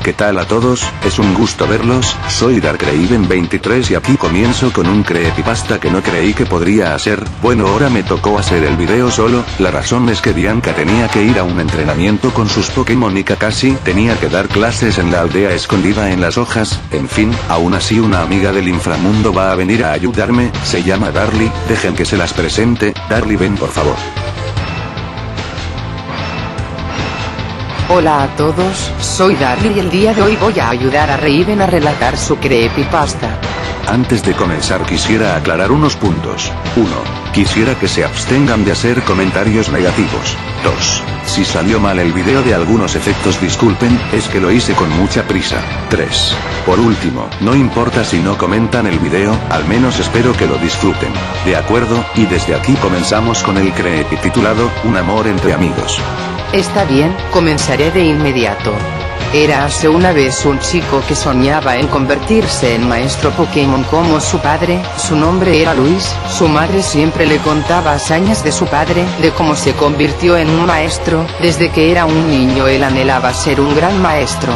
¿Qué tal a todos? Es un gusto verlos, soy DarkRaven23 y aquí comienzo con un creepypasta que no creí que podría hacer. Bueno, ahora me tocó hacer el video solo, la razón es que Bianca tenía que ir a un entrenamiento con sus Pokémon y Kakashi tenía que dar clases en la aldea escondida en las hojas. En fin, aún así una amiga del inframundo va a venir a ayudarme, se llama Darly, dejen que se las presente. Darly, ven por favor. Hola a todos, soy Darly y el día de hoy voy a ayudar a Raven a relatar su creepypasta. Antes de comenzar quisiera aclarar unos puntos. 1. Quisiera que se abstengan de hacer comentarios negativos. 2. Si salió mal el video de algunos efectos disculpen, es que lo hice con mucha prisa. 3. Por último, no importa si no comentan el video, al menos espero que lo disfruten. ¿De acuerdo? Y desde aquí comenzamos con el creepy titulado, Un amor entre amigos. Está bien, comenzaré de inmediato. Érase una vez un chico que soñaba en convertirse en maestro Pokémon como su padre, su nombre era Luis, su madre siempre le contaba hazañas de su padre, de cómo se convirtió en un maestro, desde que era un niño él anhelaba ser un gran maestro.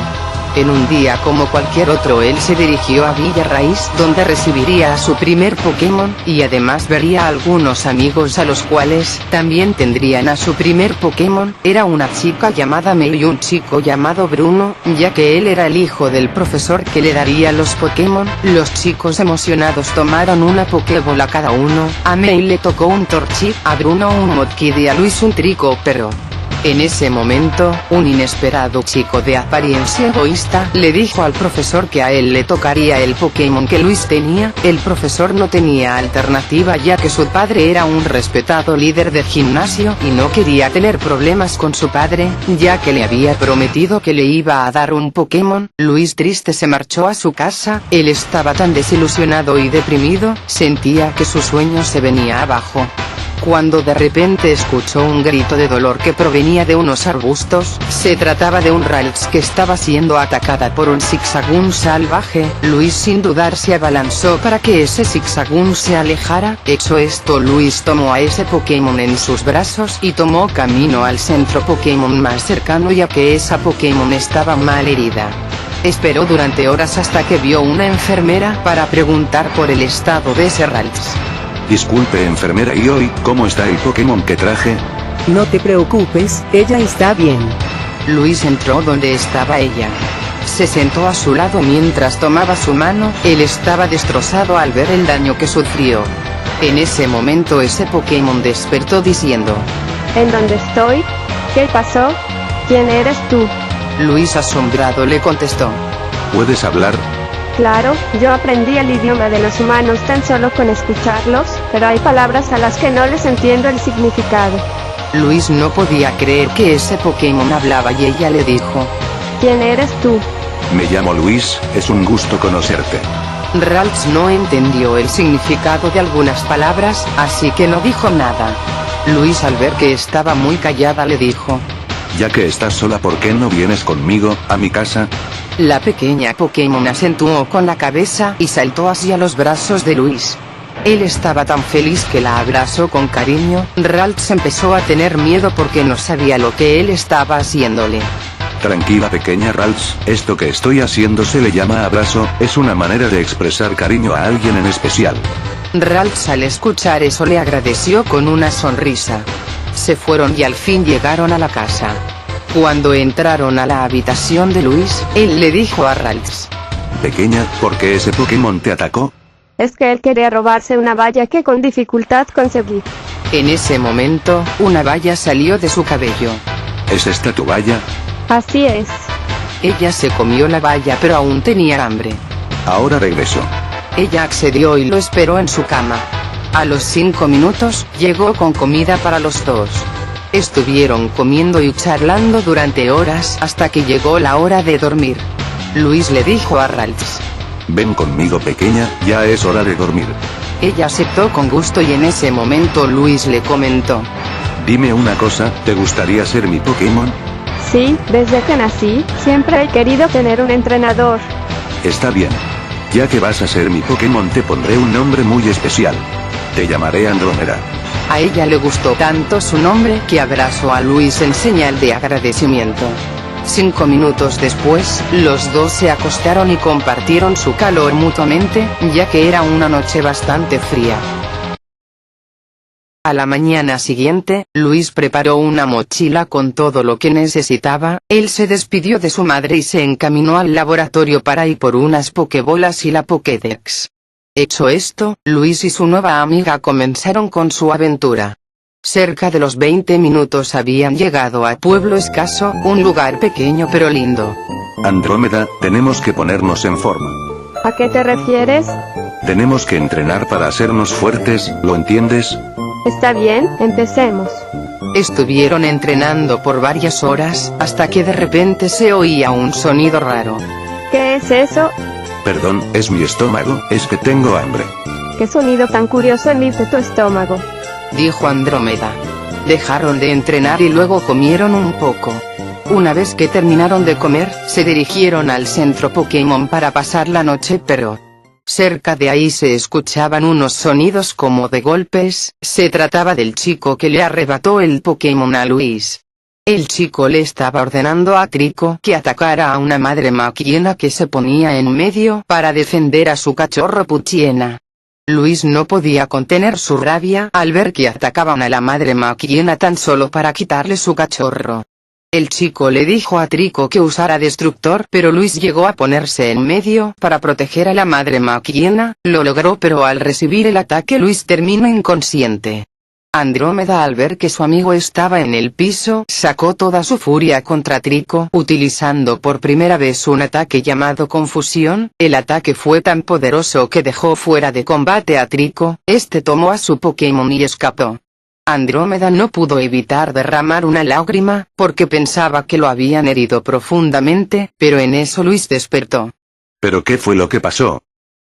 En un día como cualquier otro él se dirigió a Villa Raíz donde recibiría a su primer Pokémon, y además vería a algunos amigos a los cuales también tendrían a su primer Pokémon. Era una chica llamada Mei y un chico llamado Bruno, ya que él era el hijo del profesor que le daría los Pokémon. Los chicos emocionados tomaron una Pokébola cada uno, a Mei le tocó un Torchic, a Bruno un Mudkip y a Luis un Trico pero... En ese momento, un inesperado chico de apariencia egoísta le dijo al profesor que a él le tocaría el Pokémon que Luis tenía. El profesor no tenía alternativa ya que su padre era un respetado líder de gimnasio y no quería tener problemas con su padre, ya que le había prometido que le iba a dar un Pokémon. Luis triste se marchó a su casa, él estaba tan desilusionado y deprimido, sentía que su sueño se venía abajo. Cuando de repente escuchó un grito de dolor que provenía de unos arbustos, se trataba de un Ralts que estaba siendo atacada por un Zigzagoon salvaje. Luis sin dudar se abalanzó para que ese Zigzagoon se alejara. Hecho esto, Luis tomó a ese Pokémon en sus brazos y tomó camino al centro Pokémon más cercano ya que esa Pokémon estaba mal herida. Esperó durante horas hasta que vio una enfermera para preguntar por el estado de ese Ralts. Disculpe enfermera, ¿y hoy cómo está el Pokémon que traje? No te preocupes, ella está bien. Luis entró donde estaba ella. Se sentó a su lado mientras tomaba su mano, él estaba destrozado al ver el daño que sufrió. En ese momento ese Pokémon despertó diciendo: ¿En dónde estoy? ¿Qué pasó? ¿Quién eres tú? Luis asombrado le contestó: ¿Puedes hablar? Claro, yo aprendí el idioma de los humanos tan solo con escucharlos, pero hay palabras a las que no les entiendo el significado. Luis no podía creer que ese Pokémon hablaba y ella le dijo: ¿Quién eres tú? Me llamo Luis, es un gusto conocerte. Ralts no entendió el significado de algunas palabras, así que no dijo nada. Luis al ver que estaba muy callada le dijo: Ya que estás sola, ¿por qué no vienes conmigo, a mi casa? La pequeña Pokémon acentuó con la cabeza y saltó hacia los brazos de Luis. Él estaba tan feliz que la abrazó con cariño. Ralts empezó a tener miedo porque no sabía lo que él estaba haciéndole. Tranquila pequeña Ralts, esto que estoy haciendo se le llama abrazo, es una manera de expresar cariño a alguien en especial. Ralts al escuchar eso le agradeció con una sonrisa. Se fueron y al fin llegaron a la casa. Cuando entraron a la habitación de Luis, él le dijo a Ralts: Pequeña, ¿por qué ese Pokémon te atacó? Es que él quería robarse una valla que con dificultad conseguí. En ese momento, una valla salió de su cabello. ¿Es esta tu valla? Así es. Ella se comió la valla pero aún tenía hambre. Ahora regreso. Ella accedió y lo esperó en su cama. A los 5 minutos, llegó con comida para los dos. Estuvieron comiendo y charlando durante horas hasta que llegó la hora de dormir. Luis le dijo a Ralts: Ven conmigo pequeña, ya es hora de dormir. Ella aceptó con gusto y en ese momento Luis le comentó: Dime una cosa, ¿te gustaría ser mi Pokémon? Sí, desde que nací, siempre he querido tener un entrenador. Está bien. Ya que vas a ser mi Pokémon te pondré un nombre muy especial. Te llamaré Andrómeda. A ella le gustó tanto su nombre que abrazó a Luis en señal de agradecimiento. 5 minutos después, los dos se acostaron y compartieron su calor mutuamente, ya que era una noche bastante fría. A la mañana siguiente, Luis preparó una mochila con todo lo que necesitaba, él se despidió de su madre y se encaminó al laboratorio para ir por unas pokebolas y la Pokédex. Hecho esto, Luis y su nueva amiga comenzaron con su aventura. Cerca de los 20 minutos habían llegado a Pueblo Escaso, un lugar pequeño pero lindo. Andrómeda, tenemos que ponernos en forma. ¿A qué te refieres? Tenemos que entrenar para hacernos fuertes, ¿lo entiendes? Está bien, empecemos. Estuvieron entrenando por varias horas, hasta que de repente se oía un sonido raro. ¿Qué es eso? Perdón, es mi estómago, es que tengo hambre. ¿Qué sonido tan curioso emite tu estómago? Dijo Andrómeda. Dejaron de entrenar y luego comieron un poco. Una vez que terminaron de comer, se dirigieron al centro Pokémon para pasar la noche, pero cerca de ahí se escuchaban unos sonidos como de golpes. Se trataba del chico que le arrebató el Pokémon a Luis. El chico le estaba ordenando a Trico que atacara a una madre maquiena que se ponía en medio para defender a su cachorro Puchiena. Luis no podía contener su rabia al ver que atacaban a la madre maquiena tan solo para quitarle su cachorro. El chico le dijo a Trico que usara destructor, pero Luis llegó a ponerse en medio para proteger a la madre maquiena, lo logró, pero al recibir el ataque Luis terminó inconsciente. Andrómeda, al ver que su amigo estaba en el piso, sacó toda su furia contra Trico, utilizando por primera vez un ataque llamado Confusión. El ataque fue tan poderoso que dejó fuera de combate a Trico, este tomó a su Pokémon y escapó. Andrómeda no pudo evitar derramar una lágrima, porque pensaba que lo habían herido profundamente, pero en eso Luis despertó. ¿Pero qué fue lo que pasó?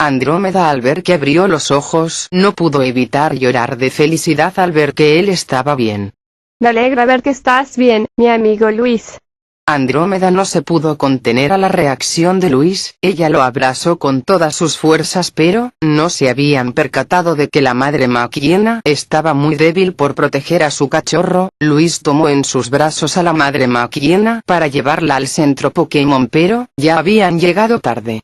Andrómeda, al ver que abrió los ojos, no pudo evitar llorar de felicidad al ver que él estaba bien. Me alegra ver que estás bien, mi amigo Luis. Andrómeda no se pudo contener a la reacción de Luis, ella lo abrazó con todas sus fuerzas, pero no se habían percatado de que la madre maquiena estaba muy débil por proteger a su cachorro. Luis tomó en sus brazos a la madre maquiena para llevarla al centro Pokémon, pero ya habían llegado tarde.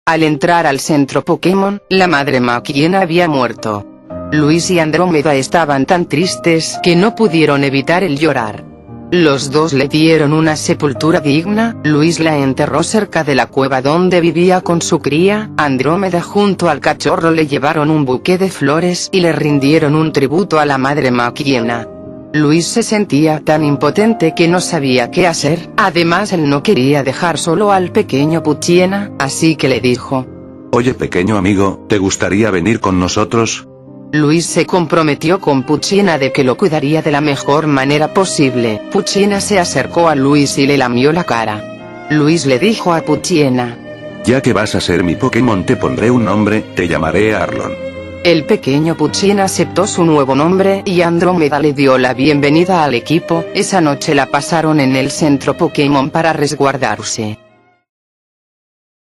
Al entrar al centro Pokémon, la madre maquiena había muerto. Luis y Andrómeda estaban tan tristes que no pudieron evitar el llorar. Los dos le dieron una sepultura digna. Luis la enterró cerca de la cueva donde vivía con su cría. Andrómeda junto al cachorro le llevaron un buque de flores y le rindieron un tributo a la madre maquiena. Luis se sentía tan impotente que no sabía qué hacer, además él no quería dejar solo al pequeño Puchiena, así que le dijo: Oye pequeño amigo, ¿te gustaría venir con nosotros? Luis se comprometió con Puchiena de que lo cuidaría de la mejor manera posible. Puchiena se acercó a Luis y le lamió la cara. Luis le dijo a Puchiena: Ya que vas a ser mi Pokémon te pondré un nombre, te llamaré Arlon. El pequeño Puchiena aceptó su nuevo nombre y Andrómeda le dio la bienvenida al equipo. Esa noche la pasaron en el centro Pokémon para resguardarse.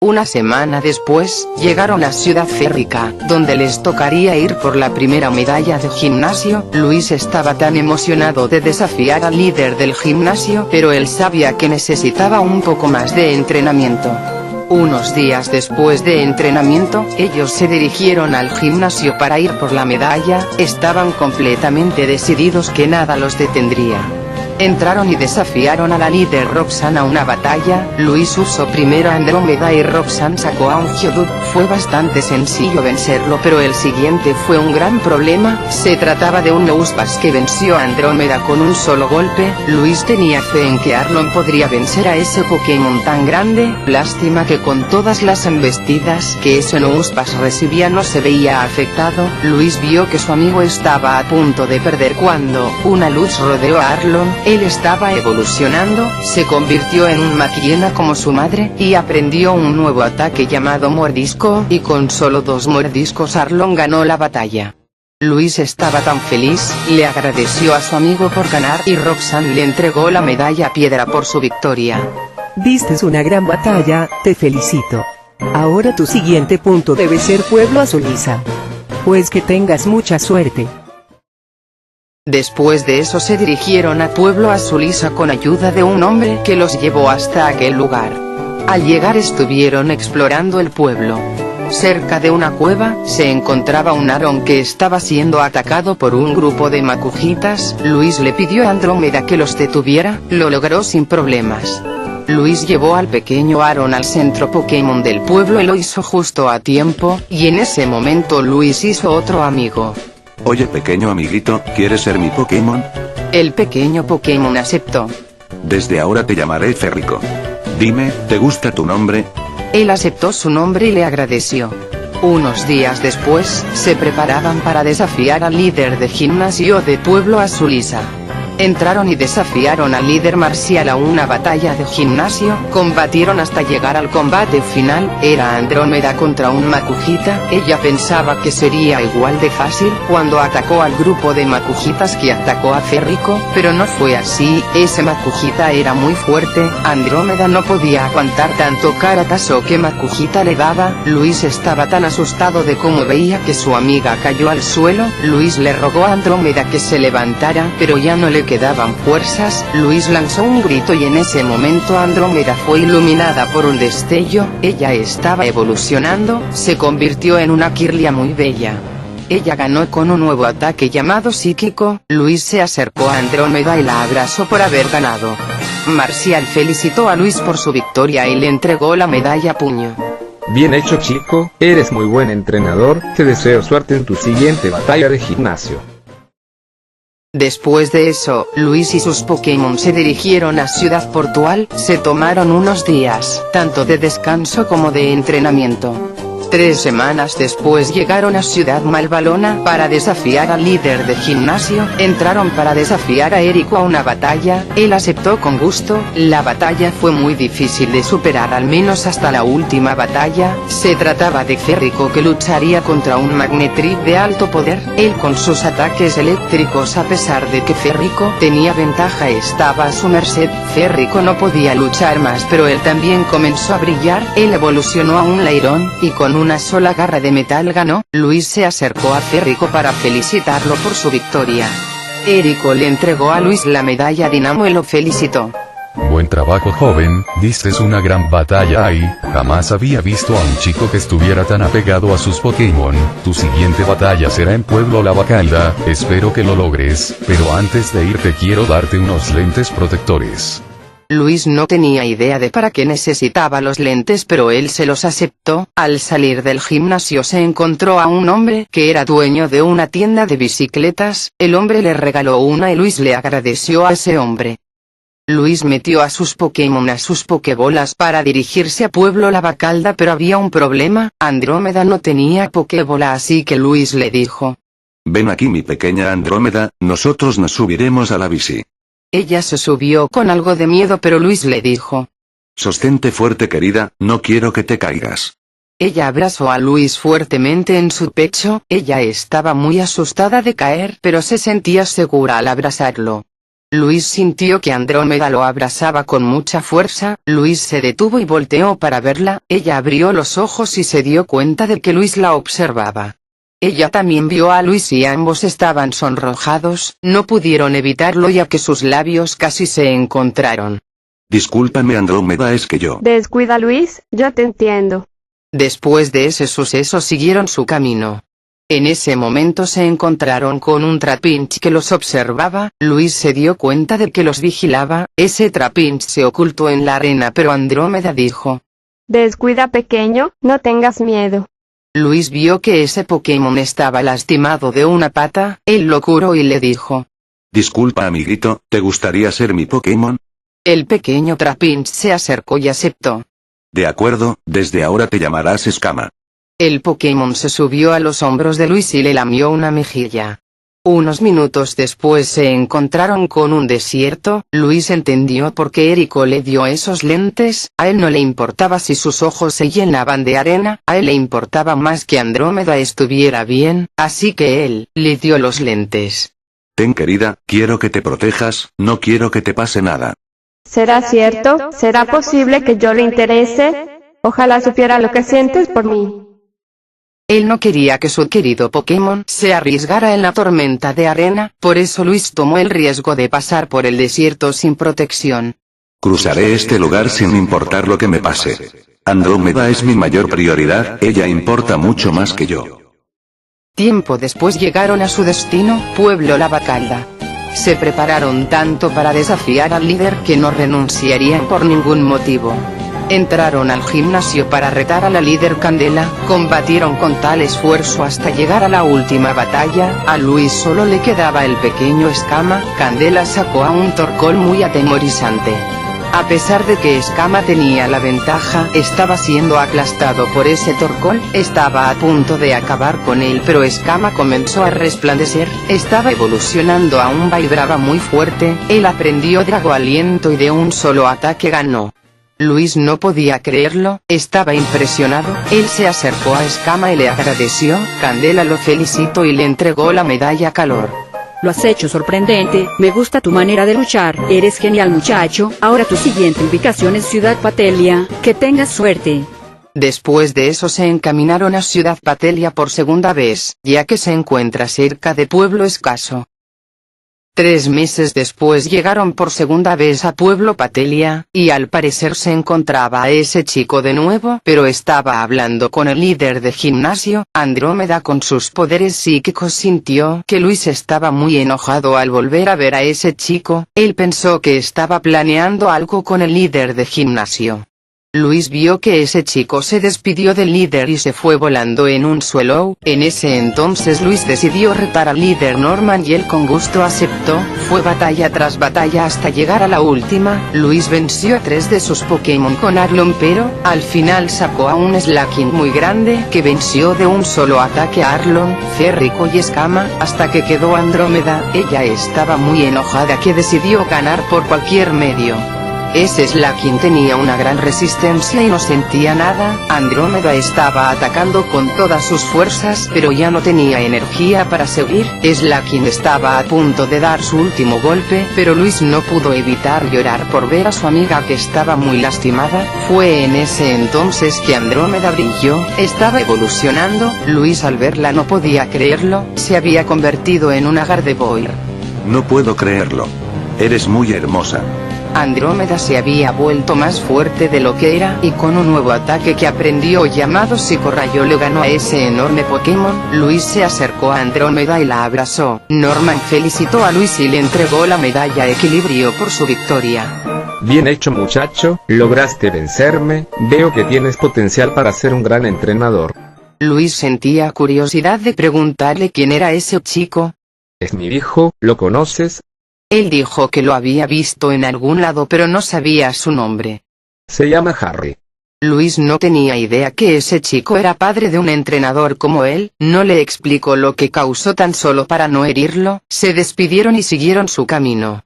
Una semana después, llegaron a Ciudad Férrica, donde les tocaría ir por la primera medalla de gimnasio. Luis estaba tan emocionado de desafiar al líder del gimnasio, pero él sabía que necesitaba un poco más de entrenamiento. Unos días después de entrenamiento, ellos se dirigieron al gimnasio para ir por la medalla. Estaban completamente decididos que nada los detendría. Entraron y desafiaron a la líder Roxanne a una batalla. Luis usó primero a Andrómeda y Roxanne sacó a un Geodude. Fue bastante sencillo vencerlo, pero el siguiente fue un gran problema. Se trataba de un Nosepass que venció a Andrómeda con un solo golpe. Luis tenía fe en que Arlon podría vencer a ese Pokémon tan grande. Lástima que con todas las embestidas que ese Nosepass recibía no se veía afectado. Luis vio que su amigo estaba a punto de perder cuando una luz rodeó a Arlon. Él estaba evolucionando, se convirtió en un Maquiena como su madre, y aprendió un nuevo ataque llamado Mordisco, y con solo 2 mordiscos Arlon ganó la batalla. Luis estaba tan feliz, le agradeció a su amigo por ganar y Roxanne le entregó la medalla piedra por su victoria. Diste una gran batalla, te felicito. Ahora tu siguiente punto debe ser Pueblo Azul Lisa. Pues que tengas mucha suerte. Después de eso se dirigieron a Pueblo Azulisa con ayuda de un hombre que los llevó hasta aquel lugar. Al llegar estuvieron explorando el pueblo. Cerca de una cueva, se encontraba un Aarón que estaba siendo atacado por un grupo de macujitas. Luis le pidió a Andrómeda que los detuviera, lo logró sin problemas. Luis llevó al pequeño Aarón al centro Pokémon del pueblo y lo hizo justo a tiempo, y en ese momento Luis hizo otro amigo. Oye pequeño amiguito, ¿quieres ser mi Pokémon? El pequeño Pokémon aceptó. Desde ahora te llamaré Ferrico. Dime, ¿te gusta tu nombre? Él aceptó su nombre y le agradeció. Unos días después, se preparaban para desafiar al líder de gimnasio de Pueblo Azulisa. Entraron y desafiaron al líder marcial a una batalla de gimnasio, combatieron hasta llegar al combate final. Era Andrómeda contra un Makujita. Ella pensaba que sería igual de fácil cuando atacó al grupo de Makujitas que atacó a Ferrico, pero no fue así. Ese Makujita era muy fuerte, Andrómeda no podía aguantar tanto caratazo que Makujita le daba. Luis estaba tan asustado de cómo veía que su amiga cayó al suelo. Luis le rogó a Andrómeda que se levantara, pero ya no le quedaban fuerzas. Luis lanzó un grito y en ese momento Andrómeda fue iluminada por un destello. Ella estaba evolucionando, se convirtió en una Kirlia muy bella. Ella ganó con un nuevo ataque llamado psíquico. Luis se acercó a Andrómeda y la abrazó por haber ganado. Marcial felicitó a Luis por su victoria y le entregó la medalla puño. Bien hecho chico, eres muy buen entrenador, te deseo suerte en tu siguiente batalla de gimnasio. Después de eso, Luis y sus Pokémon se dirigieron a Ciudad Portual. Se tomaron unos días, tanto de descanso como de entrenamiento. 3 semanas después llegaron a Ciudad Malvalona para desafiar al líder de gimnasio. Entraron para desafiar a Érico a una batalla, él aceptó con gusto. La batalla fue muy difícil de superar, al menos hasta la última batalla. Se trataba de Ferrico que lucharía contra un Magnetric de alto poder. Él con sus ataques eléctricos, a pesar de que Ferrico tenía ventaja, estaba a su merced. Ferrico no podía luchar más, pero él también comenzó a brillar. Él evolucionó a un Lairón, y con una sola garra de metal ganó. Luis se acercó a Ferrico para felicitarlo por su victoria. Érico le entregó a Luis la medalla Dinamo y lo felicitó. Buen trabajo joven, diste una gran batalla ahí, jamás había visto a un chico que estuviera tan apegado a sus Pokémon. Tu siguiente batalla será en Pueblo Lavacalda, espero que lo logres, pero antes de irte quiero darte unos lentes protectores. Luis no tenía idea de para qué necesitaba los lentes, pero él se los aceptó. Al salir del gimnasio se encontró a un hombre que era dueño de una tienda de bicicletas. El hombre le regaló una y Luis le agradeció a ese hombre. Luis metió a sus Pokémon a sus Pokébolas para dirigirse a Pueblo Lavacalda, pero había un problema, Andrómeda no tenía Pokébola, así que Luis le dijo: Ven aquí mi pequeña Andrómeda, nosotros nos subiremos a la bici. Ella se subió con algo de miedo, pero Luis le dijo: Sostente fuerte querida, no quiero que te caigas. Ella abrazó a Luis fuertemente en su pecho. Ella estaba muy asustada de caer, pero se sentía segura al abrazarlo. Luis sintió que Andrómeda lo abrazaba con mucha fuerza. Luis se detuvo y volteó para verla. Ella abrió los ojos y se dio cuenta de que Luis la observaba. Ella también vio a Luis y ambos estaban sonrojados. No pudieron evitarlo ya que sus labios casi se encontraron. Discúlpame Andrómeda, es que yo... Descuida Luis, yo te entiendo. Después de ese suceso siguieron su camino. En ese momento se encontraron con un Trapinch que los observaba. Luis se dio cuenta de que los vigilaba. Ese Trapinch se ocultó en la arena, pero Andrómeda dijo: Descuida pequeño, no tengas miedo. Luis vio que ese Pokémon estaba lastimado de una pata. Él lo curó y le dijo: Disculpa amiguito, ¿te gustaría ser mi Pokémon? El pequeño Trapinch se acercó y aceptó. De acuerdo, desde ahora te llamarás Escama. El Pokémon se subió a los hombros de Luis y le lamió una mejilla. Unos minutos después se encontraron con un desierto. Luis entendió por qué Érico le dio esos lentes. A él no le importaba si sus ojos se llenaban de arena, a él le importaba más que Andrómeda estuviera bien, así que él le dio los lentes. Ten querida, quiero que te protejas, no quiero que te pase nada. ¿Será cierto? ¿Será posible que yo le interese? Ojalá supiera lo que sientes por mí. Él no quería que su querido Pokémon se arriesgara en la tormenta de arena, por eso Luis tomó el riesgo de pasar por el desierto sin protección. Cruzaré este lugar sin importar lo que me pase. Andrómeda es mi mayor prioridad, ella importa mucho más que yo. Tiempo después llegaron a su destino, Pueblo Lavacalda. Se prepararon tanto para desafiar al líder que no renunciarían por ningún motivo. Entraron al gimnasio para retar a la líder Candela, combatieron con tal esfuerzo hasta llegar a la última batalla, a Luis solo le quedaba el pequeño Escama, Candela sacó a un Torkoal muy atemorizante. A pesar de que Escama tenía la ventaja, estaba siendo aplastado por ese Torkoal, estaba a punto de acabar con él pero Escama comenzó a resplandecer, estaba evolucionando a un vibraba muy fuerte, él aprendió Drago Aliento y de un solo ataque ganó. Luis no podía creerlo, estaba impresionado, él se acercó a Escama y le agradeció, Candela lo felicitó y le entregó la medalla Calor. Lo has hecho sorprendente, me gusta tu manera de luchar, eres genial muchacho, ahora tu siguiente ubicación es Ciudad Patelia, que tengas suerte. Después de eso se encaminaron a Ciudad Patelia por segunda vez, ya que se encuentra cerca de Pueblo Escaso. 3 meses después llegaron por segunda vez a Pueblo Patelia, y al parecer se encontraba a ese chico de nuevo, pero estaba hablando con el líder de gimnasio, Andrómeda con sus poderes psíquicos sintió que Luis estaba muy enojado al volver a ver a ese chico, él pensó que estaba planeando algo con el líder de gimnasio. Luis vio que ese chico se despidió del líder y se fue volando en un suelo, en ese entonces Luis decidió retar al líder Norman y él con gusto aceptó, fue batalla tras batalla hasta llegar a la última, Luis venció a 3 de sus Pokémon con Arlon pero, al final sacó a un Slaking muy grande que venció de un solo ataque a Arlon, Férrico y Escama, hasta que quedó Andrómeda, ella estaba muy enojada que decidió ganar por cualquier medio. Ese Slaking tenía una gran resistencia y no sentía nada, Andrómeda estaba atacando con todas sus fuerzas pero ya no tenía energía para seguir, Slaking estaba a punto de dar su último golpe, pero Luis no pudo evitar llorar por ver a su amiga que estaba muy lastimada, fue en ese entonces que Andrómeda brilló, estaba evolucionando, Luis al verla no podía creerlo, se había convertido en una Gardevoir. No puedo creerlo. Eres muy hermosa. Andrómeda se había vuelto más fuerte de lo que era y con un nuevo ataque que aprendió llamado Psicorrayo le ganó a ese enorme Pokémon. Luis se acercó a Andrómeda y la abrazó. Norman felicitó a Luis y le entregó la medalla Equilibrio por su victoria. Bien hecho muchacho, lograste vencerme, veo que tienes potencial para ser un gran entrenador. Luis sentía curiosidad de preguntarle quién era ese chico. Es mi hijo, ¿lo conoces? Él dijo que lo había visto en algún lado pero no sabía su nombre. Se llama Harry. Luis no tenía idea que ese chico era padre de un entrenador como él, no le explicó lo que causó tan solo para no herirlo, se despidieron y siguieron su camino.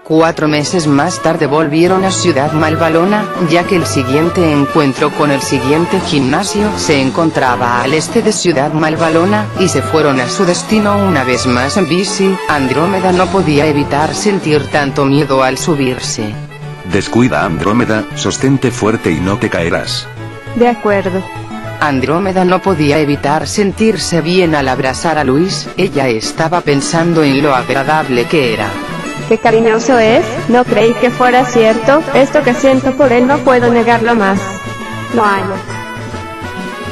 4 meses más tarde volvieron a Ciudad Malvalona, ya que el siguiente encuentro con el siguiente gimnasio se encontraba al este de Ciudad Malvalona, y se fueron a su destino una vez más en bici. Andrómeda no podía evitar sentir tanto miedo al subirse. Descuida Andrómeda, sostente fuerte y no te caerás. De acuerdo. Andrómeda no podía evitar sentirse bien al abrazar a Luis, ella estaba pensando en lo agradable que era. Qué cariñoso es, no creí que fuera cierto, esto que siento por él no puedo negarlo más. Lo amo.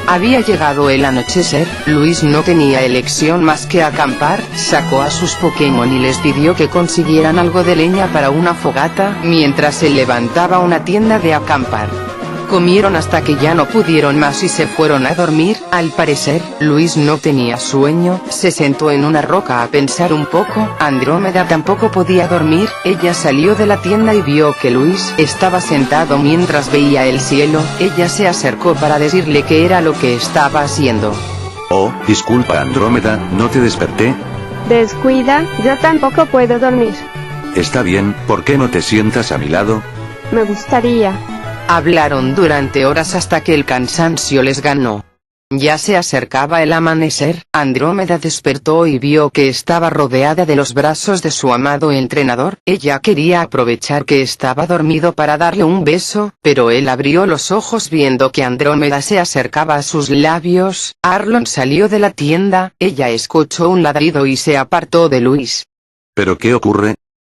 Había llegado el anochecer, Luis no tenía elección más que acampar, sacó a sus Pokémon y les pidió que consiguieran algo de leña para una fogata, mientras él levantaba una tienda de acampar. Comieron hasta que ya no pudieron más y se fueron a dormir. Al parecer, Luis no tenía sueño, se sentó en una roca a pensar un poco. Andrómeda tampoco podía dormir, ella salió de la tienda y vio que Luis estaba sentado mientras veía el cielo, ella se acercó para decirle qué era lo que estaba haciendo. Oh, disculpa Andrómeda, ¿no te desperté? Descuida, yo tampoco puedo dormir. Está bien, ¿por qué no te sientas a mi lado? Me gustaría. Hablaron durante horas hasta que el cansancio les ganó. Ya se acercaba el amanecer, Andrómeda despertó y vio que estaba rodeada de los brazos de su amado entrenador. Ella quería aprovechar que estaba dormido para darle un beso, pero él abrió los ojos viendo que Andrómeda se acercaba a sus labios. Arlong salió de la tienda, ella escuchó un ladrido y se apartó de Luis. ¿Pero qué ocurre?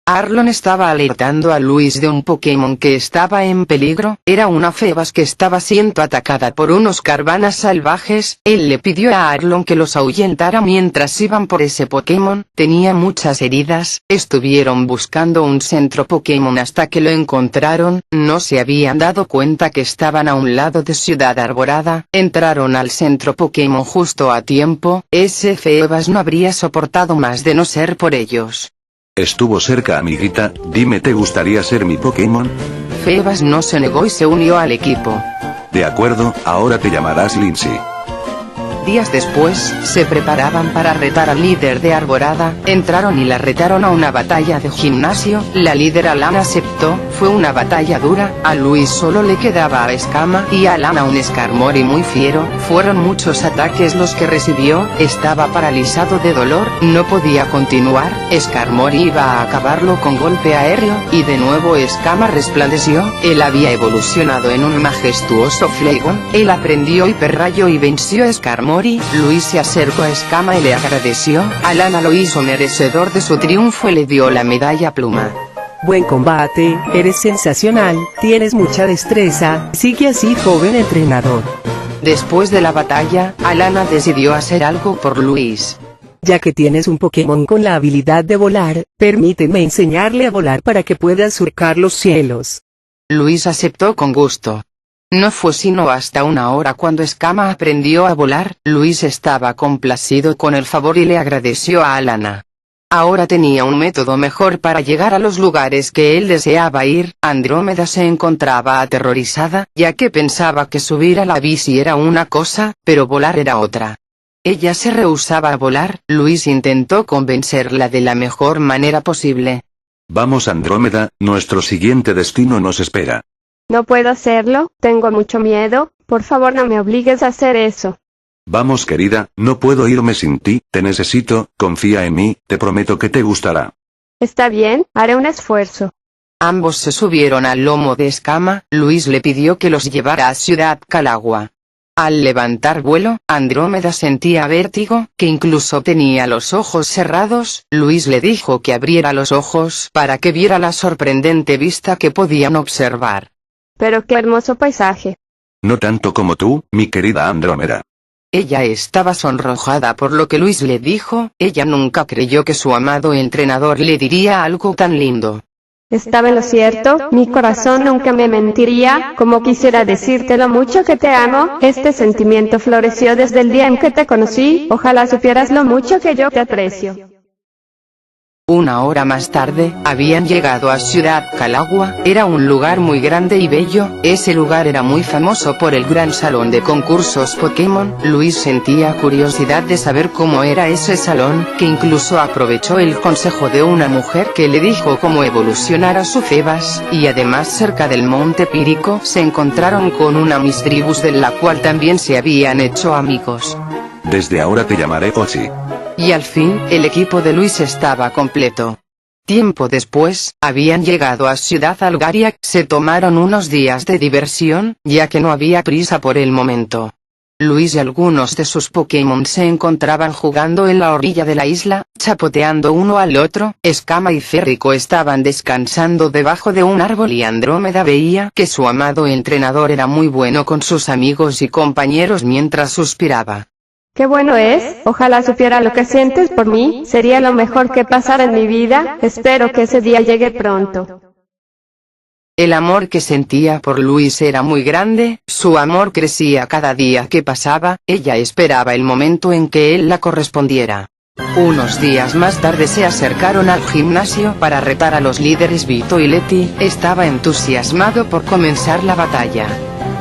Arlong estaba alertando a Luis de un Pokémon que estaba en peligro, era una Febas que estaba siendo atacada por unos Carvanas salvajes. Él le pidió a Arlong que los ahuyentara mientras iban por ese Pokémon, tenía muchas heridas. Estuvieron buscando un centro Pokémon hasta que lo encontraron, no se habían dado cuenta que estaban a un lado de Ciudad Arborada, entraron al centro Pokémon justo a tiempo, ese Febas no habría soportado más de no ser por ellos. Estuvo cerca, amiguita, dime, ¿te gustaría ser mi Pokémon? Febas no se negó y se unió al equipo. De acuerdo, ahora te llamarás Lindsay. Días después, se preparaban para retar al líder de Arborada, entraron y la retaron a una batalla de gimnasio, la líder Alana aceptó, fue una batalla dura, a Luis solo le quedaba a Escama y a Alana un Skarmory muy fiero, fueron muchos ataques los que recibió, estaba paralizado de dolor, no podía continuar, Skarmory iba a acabarlo con golpe aéreo, y de nuevo Escama resplandeció, él había evolucionado en un majestuoso Flagon, él aprendió Hiperrayo y venció a Skarmory. Luis se acercó a Escama y le agradeció, Alana lo hizo merecedor de su triunfo y le dio la medalla pluma. Buen combate, eres sensacional, tienes mucha destreza, sigue así, joven entrenador. Después de la batalla, Alana decidió hacer algo por Luis. Ya que tienes un Pokémon con la habilidad de volar, permíteme enseñarle a volar para que pueda surcar los cielos. Luis aceptó con gusto. No fue sino hasta una hora cuando Escama aprendió a volar, Luis estaba complacido con el favor y le agradeció a Alana. Ahora tenía un método mejor para llegar a los lugares que él deseaba ir. Andrómeda se encontraba aterrorizada, ya que pensaba que subir a la bici era una cosa, pero volar era otra. Ella se rehusaba a volar, Luis intentó convencerla de la mejor manera posible. Vamos, Andrómeda, nuestro siguiente destino nos espera. No puedo hacerlo, tengo mucho miedo, por favor no me obligues a hacer eso. Vamos, querida, no puedo irme sin ti, te necesito, confía en mí, te prometo que te gustará. Está bien, haré un esfuerzo. Ambos se subieron al lomo de Escama, Luis le pidió que los llevara a Ciudad Calagua. Al levantar vuelo, Andrómeda sentía vértigo, que incluso tenía los ojos cerrados, Luis le dijo que abriera los ojos para que viera la sorprendente vista que podían observar. Pero qué hermoso paisaje. No tanto como tú, mi querida Andrómeda. Ella estaba sonrojada por lo que Luis le dijo, ella nunca creyó que su amado entrenador le diría algo tan lindo. Estaba en lo cierto, mi corazón nunca me mentiría, como quisiera decirte lo mucho que te amo, este sentimiento floreció desde el día en que te conocí, ojalá supieras lo mucho que yo te aprecio. Una hora más tarde, habían llegado a Ciudad Calagua, era un lugar muy grande y bello, ese lugar era muy famoso por el gran salón de concursos Pokémon, Luis sentía curiosidad de saber cómo era ese salón, que incluso aprovechó el consejo de una mujer que le dijo cómo evolucionar a su Febas, y además cerca del Monte Pírico se encontraron con una Misdreavus de la cual también se habían hecho amigos. Desde ahora te llamaré Ochi. Y al fin, el equipo de Luis estaba completo. Tiempo después, habían llegado a Ciudad Algaria, se tomaron unos días de diversión, ya que no había prisa por el momento. Luis y algunos de sus Pokémon se encontraban jugando en la orilla de la isla, chapoteando uno al otro, Escama y Férrico estaban descansando debajo de un árbol y Andrómeda veía que su amado entrenador era muy bueno con sus amigos y compañeros mientras suspiraba. Qué bueno es, ojalá supiera lo que sientes por mí, sería lo mejor que pasara en mi vida, espero que ese día llegue pronto. El amor que sentía por Luis era muy grande, su amor crecía cada día que pasaba, ella esperaba el momento en que él la correspondiera. Unos días más tarde se acercaron al gimnasio para retar a los líderes Vito y Leti, estaba entusiasmado por comenzar la batalla.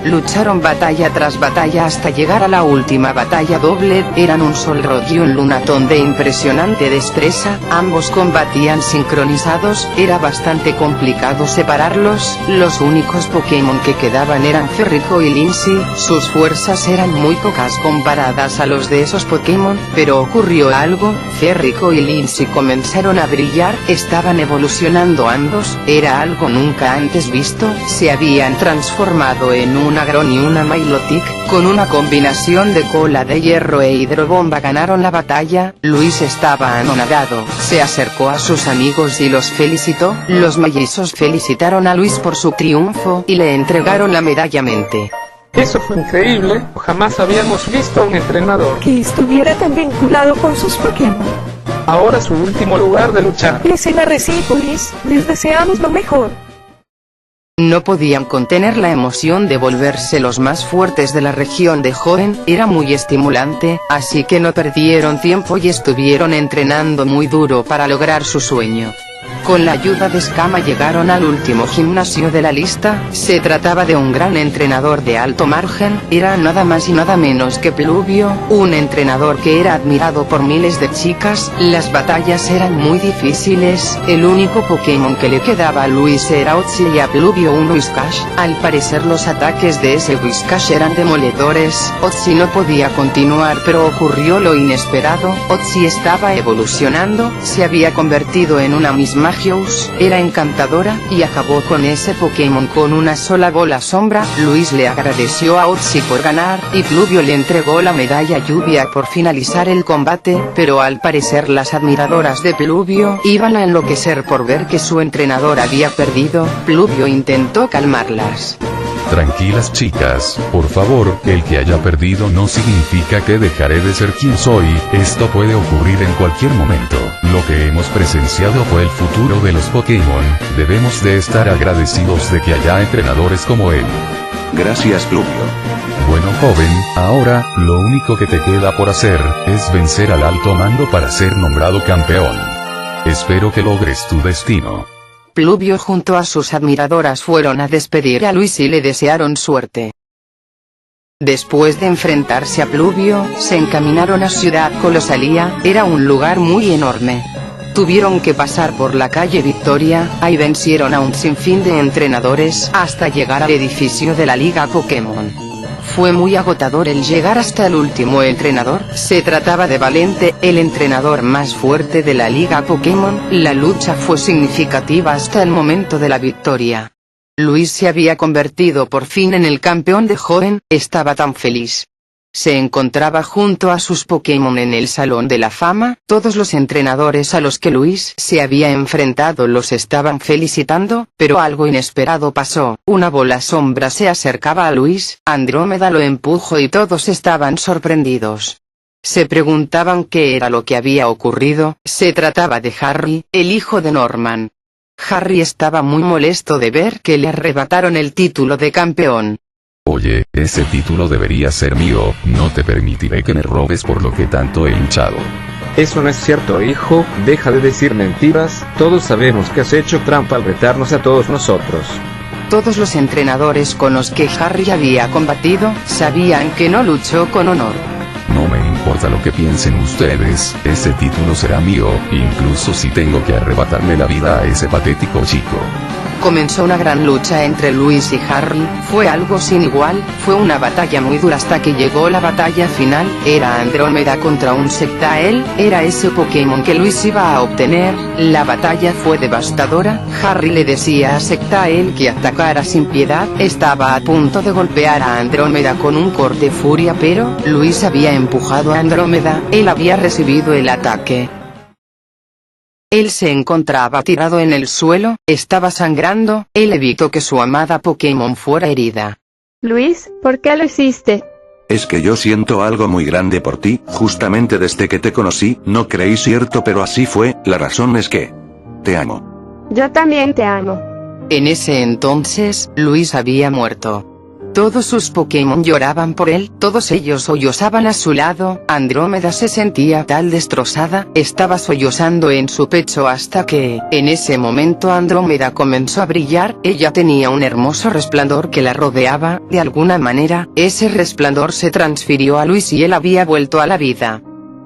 Lucharon batalla tras batalla hasta llegar a la última batalla doble, eran un Solrock y un Lunatone de impresionante destreza, ambos combatían sincronizados, era bastante complicado separarlos, los únicos Pokémon que quedaban eran Ferrico y Lindsay, sus fuerzas eran muy pocas comparadas a los de esos Pokémon, pero ocurrió algo, Ferrico y Lindsay comenzaron a brillar, estaban evolucionando ambos, era algo nunca antes visto, se habían transformado en un Aggron y una Milotic, con una combinación de cola de hierro e hidrobomba ganaron la batalla, Luis estaba anonadado, se acercó a sus amigos y los felicitó, los mellizos felicitaron a Luis por su triunfo y le entregaron la medalla mente. Eso fue increíble, jamás habíamos visto a un entrenador Que estuviera tan vinculado con sus Pokémon. ahora su último lugar de luchar. Les la Recípolis, les deseamos lo mejor. No podían contener la emoción de volverse los más fuertes de la región de Joven, era muy estimulante, así que no perdieron tiempo y estuvieron entrenando muy duro para lograr su sueño. Con la ayuda de Escama llegaron al último gimnasio de la lista, se trataba de un gran entrenador de alto margen, era nada más y nada menos que Pluvio, un entrenador que era admirado por miles de chicas, las batallas eran muy difíciles, el único Pokémon que le quedaba a Luis era Otzi y a Pluvio un Whiscash, al parecer los ataques de ese Whiscash eran demoledores, Otzi no podía continuar pero ocurrió lo inesperado, Otzi estaba evolucionando, se había convertido en una Miss Magius, era encantadora, y acabó con ese Pokémon con una sola bola sombra, Luis le agradeció a Otzi por ganar, y Pluvio le entregó la medalla lluvia por finalizar el combate, pero al parecer las admiradoras de Pluvio iban a enloquecer por ver que su entrenador había perdido, Pluvio intentó calmarlas. Tranquilas chicas, por favor, el que haya perdido no significa que dejaré de ser quien soy, esto puede ocurrir en cualquier momento, lo que hemos presenciado fue el futuro de los Pokémon, debemos de estar agradecidos de que haya entrenadores como él. Gracias Pluvio. Bueno joven, ahora, lo único que te queda por hacer, es vencer al alto mando para ser nombrado campeón. Espero que logres tu destino. Pluvio junto a sus admiradoras fueron a despedir a Luis y le desearon suerte. Después de enfrentarse a Pluvio, se encaminaron a Ciudad Colosalia, era un lugar muy enorme. Tuvieron que pasar por la calle Victoria, ahí vencieron a un sinfín de entrenadores, hasta llegar al edificio de la Liga Pokémon. Fue muy agotador el llegar hasta el último entrenador, se trataba de Valente, el entrenador más fuerte de la Liga Pokémon, la lucha fue significativa hasta el momento de la victoria. Luis se había convertido por fin en el campeón de Joven, estaba tan feliz. Se encontraba junto a sus Pokémon en el Salón de la Fama, todos los entrenadores a los que Luis se había enfrentado los estaban felicitando, pero algo inesperado pasó, una bola sombra se acercaba a Luis, Andrómeda lo empujó y todos estaban sorprendidos. Se preguntaban qué era lo que había ocurrido, se trataba de Harry, el hijo de Norman. Harry estaba muy molesto de ver que le arrebataron el título de campeón. Oye, ese título debería ser mío, no te permitiré que me robes por lo que tanto he luchado. Eso no es cierto hijo, deja de decir mentiras, todos sabemos que has hecho trampa al retarnos a todos nosotros. Todos los entrenadores con los que Harry había combatido, sabían que no luchó con honor. No me importa lo que piensen ustedes, ese título será mío, incluso si tengo que arrebatarle la vida a ese patético chico. Comenzó una gran lucha entre Luis y Harry, fue algo sin igual, fue una batalla muy dura hasta que llegó la batalla final, era Andrómeda contra un Sceptile, era ese Pokémon que Luis iba a obtener, la batalla fue devastadora, Harry le decía a Sceptile que atacara sin piedad, estaba a punto de golpear a Andrómeda con un corte furia pero, Luis había empujado a Andrómeda, él había recibido el ataque. Él se encontraba tirado en el suelo, estaba sangrando, él evitó que su amada Pokémon fuera herida. Luis, ¿por qué lo hiciste? Es que yo siento algo muy grande por ti, justamente desde que te conocí, no creí cierto pero así fue, la razón es que... te amo. Yo también te amo. En ese entonces, Luis había muerto. Todos sus Pokémon lloraban por él, todos ellos sollozaban a su lado. Andrómeda se sentía tal destrozada, estaba sollozando en su pecho hasta que, en ese momento Andrómeda comenzó a brillar. Ella tenía un hermoso resplandor que la rodeaba, de alguna manera, ese resplandor se transfirió a Luis y él había vuelto a la vida.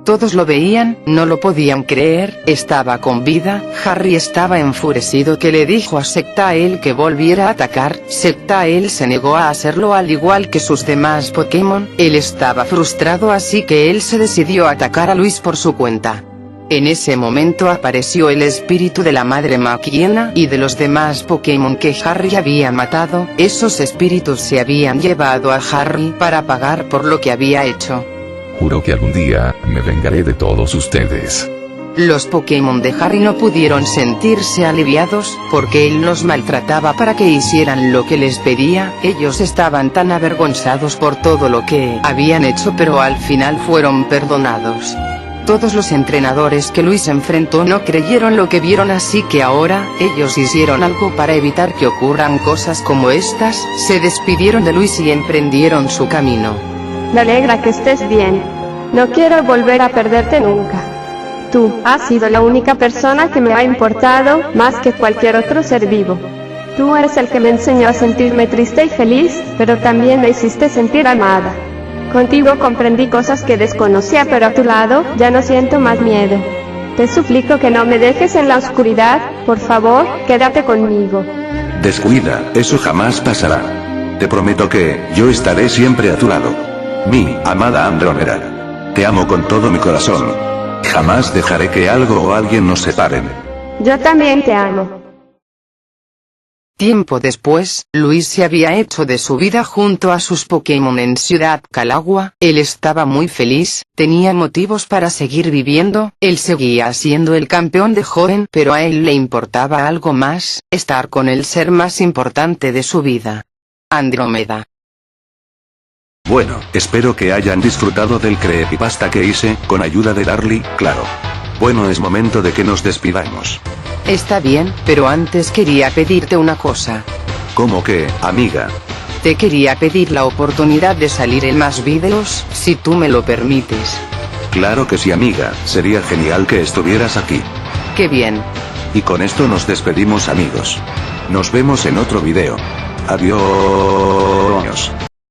Todos lo veían, no lo podían creer, estaba con vida. Harry estaba enfurecido que le dijo a Sceptile que volviera a atacar. Sceptile se negó a hacerlo al igual que sus demás Pokémon. Él estaba frustrado, así que él se decidió a atacar a Luis por su cuenta. En ese momento apareció el espíritu de la madre Maquiena y de los demás Pokémon que Harry había matado. Esos espíritus se habían llevado a Harry para pagar por lo que había hecho. Juro que algún día, me vengaré de todos ustedes. Los Pokémon de Harry no pudieron sentirse aliviados, porque él los maltrataba para que hicieran lo que les pedía. Ellos estaban tan avergonzados por todo lo que habían hecho, pero al final fueron perdonados. Todos los entrenadores que Luis enfrentó no creyeron lo que vieron, así que ahora, ellos hicieron algo para evitar que ocurran cosas como estas. Se despidieron de Luis y emprendieron su camino. Me alegra que estés bien. No quiero volver a perderte nunca. Tú has sido la única persona que me ha importado, más que cualquier otro ser vivo. Tú eres el que me enseñó a sentirme triste y feliz, pero también me hiciste sentir amada. Contigo comprendí cosas que desconocía, pero a tu lado, ya no siento más miedo. Te suplico que no me dejes en la oscuridad, por favor, quédate conmigo. Descuida, eso jamás pasará. Te prometo que, yo estaré siempre a tu lado. Mi amada Andrómeda. Te amo con todo mi corazón. Jamás dejaré que algo o alguien nos separen. Yo también te amo. Tiempo después, Luis se había hecho de su vida junto a sus Pokémon en Ciudad Calagua. Él estaba muy feliz, tenía motivos para seguir viviendo. Él seguía siendo el campeón de joven, pero a él le importaba algo más, estar con el ser más importante de su vida. Andrómeda. Bueno, espero que hayan disfrutado del creepypasta que hice, con ayuda de Darly, claro. Bueno, es momento de que nos despidamos. Está bien, pero antes quería pedirte una cosa. ¿Cómo que, amiga? Te quería pedir la oportunidad de salir en más vídeos, si tú me lo permites. Claro que sí, amiga, sería genial que estuvieras aquí. Qué bien. Y con esto nos despedimos, amigos. Nos vemos en otro video. Adiós.